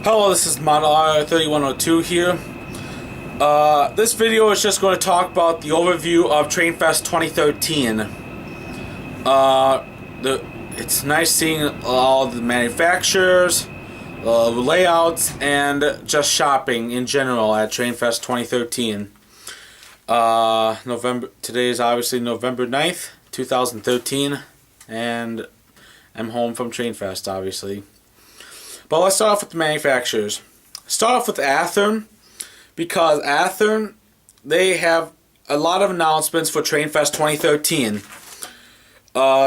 Hello, this is Model R3102 here. This video is just going to talk about the overview of Trainfest 2013. It's nice seeing all the manufacturers, layouts, and just shopping in general at Trainfest 2013. Today is obviously November 9th, 2013, and I'm home from Trainfest, obviously. But let's start off with the manufacturers. Start off with Athearn, because Athearn, they have a lot of announcements for Trainfest 2013.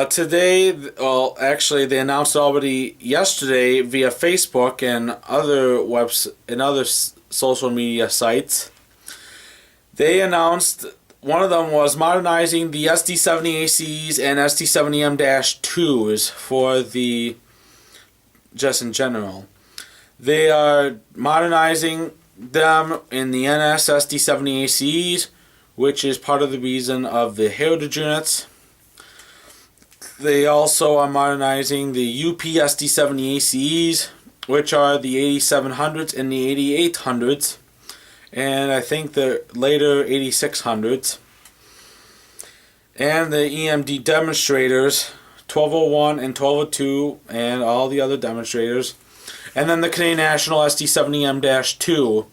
Today, well, actually, they announced already yesterday via Facebook and other social media sites. They announced one of them was modernizing the SD70ACs and SD70M-2s for the just in general. They are modernizing them in the NS SD70ACs, which is part of the reason of the heritage units. They also are modernizing the UP SD70ACs, which are the 8700s and the 8800s, and I think the later 8600s. And the EMD demonstrators, 1201 and 1202, and all the other demonstrators. And then the Canadian National SD70M-2,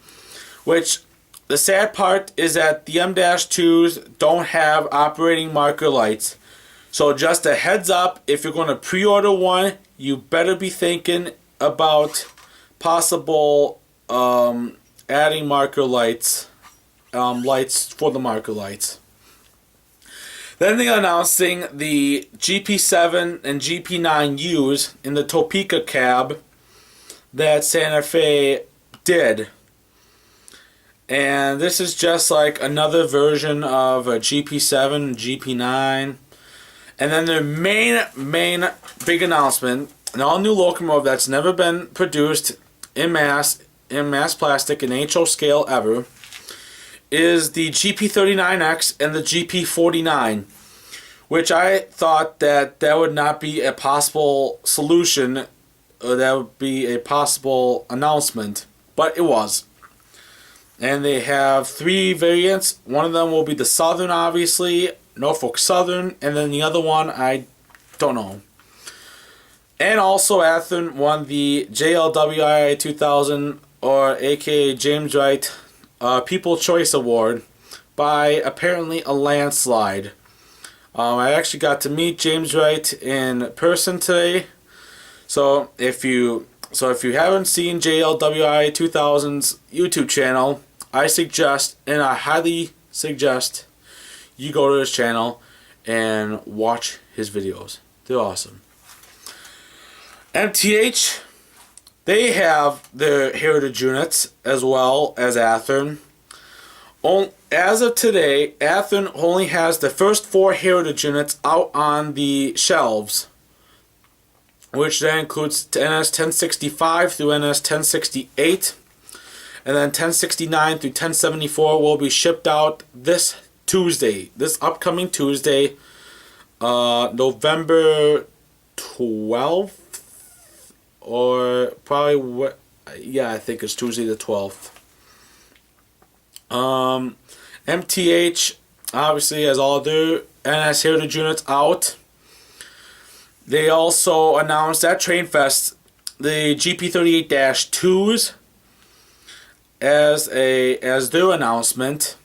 which the sad part is that the M-2s don't have operating marker lights. So just a heads up, if you're going to pre-order one, you better be thinking about possible adding marker lights, lights for the marker lights. Then they're announcing the GP7 and GP9Us in the Topeka cab that Santa Fe did. And this is just like another version of a GP7 and GP9. And then their main big announcement, an all-new locomotive that's never been produced in mass plastic in HO scale ever, is the GP39X and the GP49, which I thought that would not be a possible solution, or that would be a possible announcement, but it was. And they have three variants. One of them will be the Southern, obviously, Norfolk Southern, and then the other one, I don't know. And also Athearn won the JLWI 2000, or aka James Wright, People Choice Award by apparently a landslide. I actually got to meet James Wright in person today. So if you haven't seen JLWI 2000's YouTube channel, I highly suggest you go to his channel and watch his videos. They're awesome. MTH, they have their heritage units as well as Athearn. As of today, Athearn only has the first 4 heritage units out on the shelves, which then includes NS 1065 through NS 1068, and then 1069 through 1074 will be shipped out this upcoming Tuesday, November 12th. Or probably, I think it's Tuesday the 12th. MTH obviously has all their NS heritage units out. They also announced at Trainfest the GP38-2s as their announcement,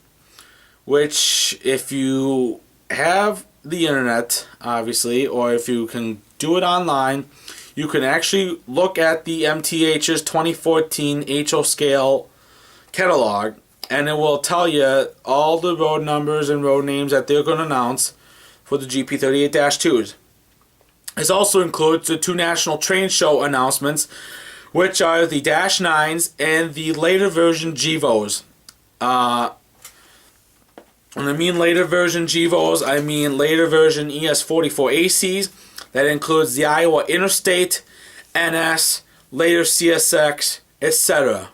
which if you have the internet, obviously, or if you can do it online, you can actually look at the MTH's 2014 HO scale catalog, and it will tell you all the road numbers and road names that they're going to announce for the GP38-2s. This also includes the 2 national train show announcements, which are the Dash 9s and the later version GEVOs. When I mean later version GEVOs, I mean later version ES44ACs. That includes the Iowa Interstate, NS, later CSX, etc.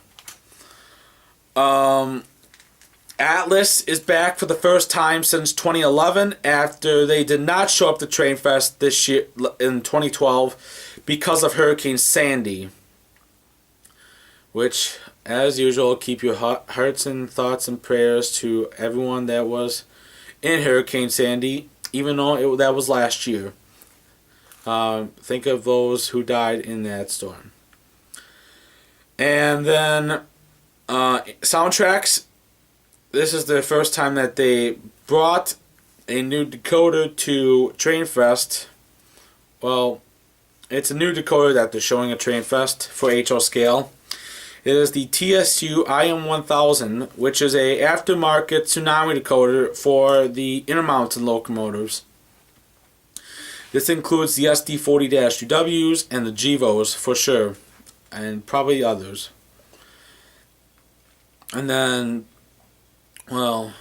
Atlas is back for the first time since 2011 after they did not show up to Trainfest this year in 2012 because of Hurricane Sandy. which, as usual, keep your hearts and thoughts and prayers to everyone that was in Hurricane Sandy, even though that was last year. Think of those who died in that storm. And then soundtracks. This is the first time that they brought a new decoder to Trainfest. Well, it's a new decoder that they're showing at Trainfest for HO scale. It is the TSU IM1000, which is a aftermarket tsunami decoder for the Intermountain locomotives. This includes the SD40-2Ws and the GEVOs for sure, and probably others. And then, well,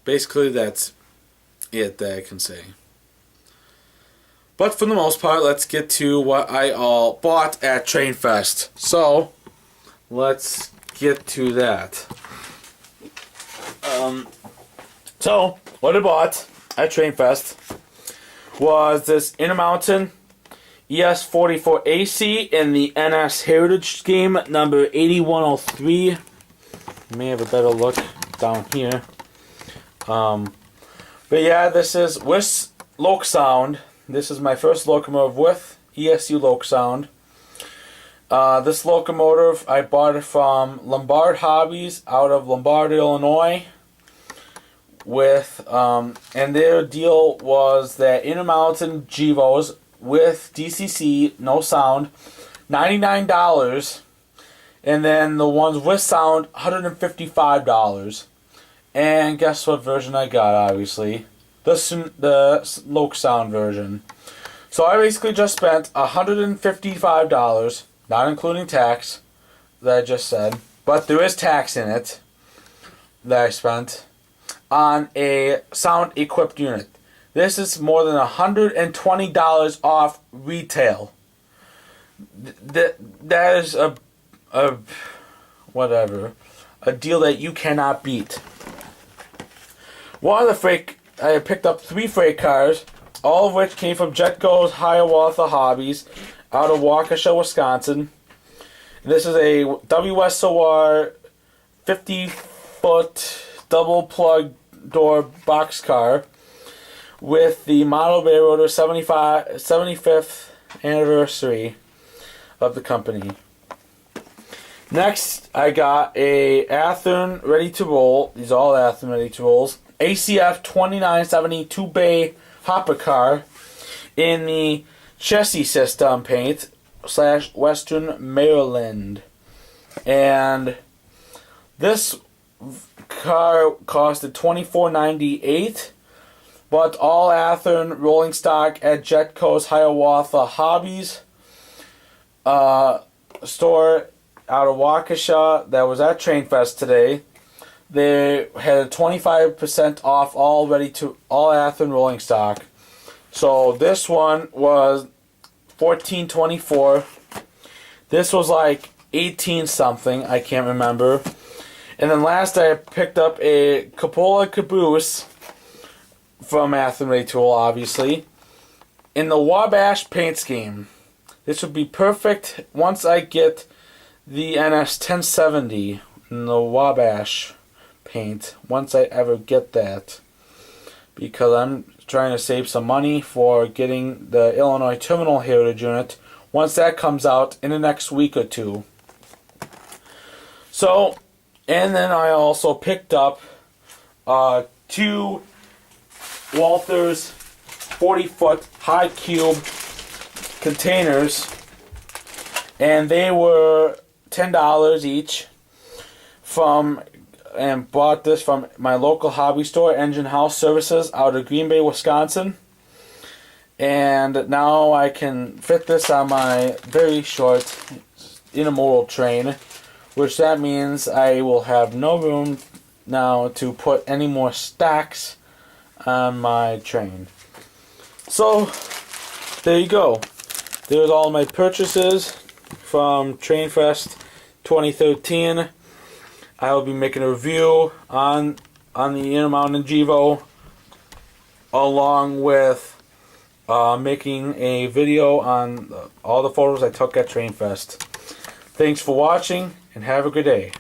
basically that's it that I can say. But for the most part, let's get to what I all bought at Trainfest. So, let's get to that. So, what I bought at Trainfest was this Intermountain ES44AC in the NS Heritage Scheme number 8103. You may have a better look down here. But yeah, this is with Loksound. This is my first locomotive with ESU Loksound. This locomotive, I bought it from Lombard Hobbies out of Lombard, Illinois. And their deal was that Intermountain GEVOs with DCC, no sound, $99. And then the ones with sound, $155. And guess what version I got, obviously? The Loksound version. So I basically just spent $155, not including tax, that I just said. But there is tax in it that I spent on a sound-equipped unit. This is more than $120 off retail. That is a deal that you cannot beat. I picked up 3 freight cars, all of which came from Jetco's Hiawatha Hobbies out of Waukesha, Wisconsin. And this is a WSOR 50-foot double plug door boxcar with the Model Railroader 75th anniversary of the company. Next, I got a Athearn ready to roll. These are all Athearn ready to rolls. ACF 2970 2-bay hopper car in the chassis system paint / Western Maryland. And this car costed $24.98, but all Athearn rolling stock at Jetco's Hiawatha Hobbies store out of Waukesha that was at Trainfest today. They had 25% off all Athearn rolling stock. So this one was $14.24. This was like 18 something, I can't remember. And then last I picked up a Cupola Caboose from Athearn Ready Tool, obviously, in the Wabash paint scheme. This would be perfect once I get the NS 1070 in the Wabash paint, once I ever get that, because I'm trying to save some money for getting the Illinois Terminal Heritage unit once that comes out in the next week or two. So, and then I also picked up 2 Walthers 40-foot high cube containers, and they were $10 each and bought this from my local hobby store, Engine House Services, out of Green Bay, Wisconsin. And now I can fit this on my very short intermodal train, which that means I will have no room now to put any more stacks on my train. So, there you go. There's all my purchases from Trainfest 2013. I will be making a review on the Intermountain GEVO, along with making a video on all the photos I took at Trainfest. Thanks for watching, and have a good day.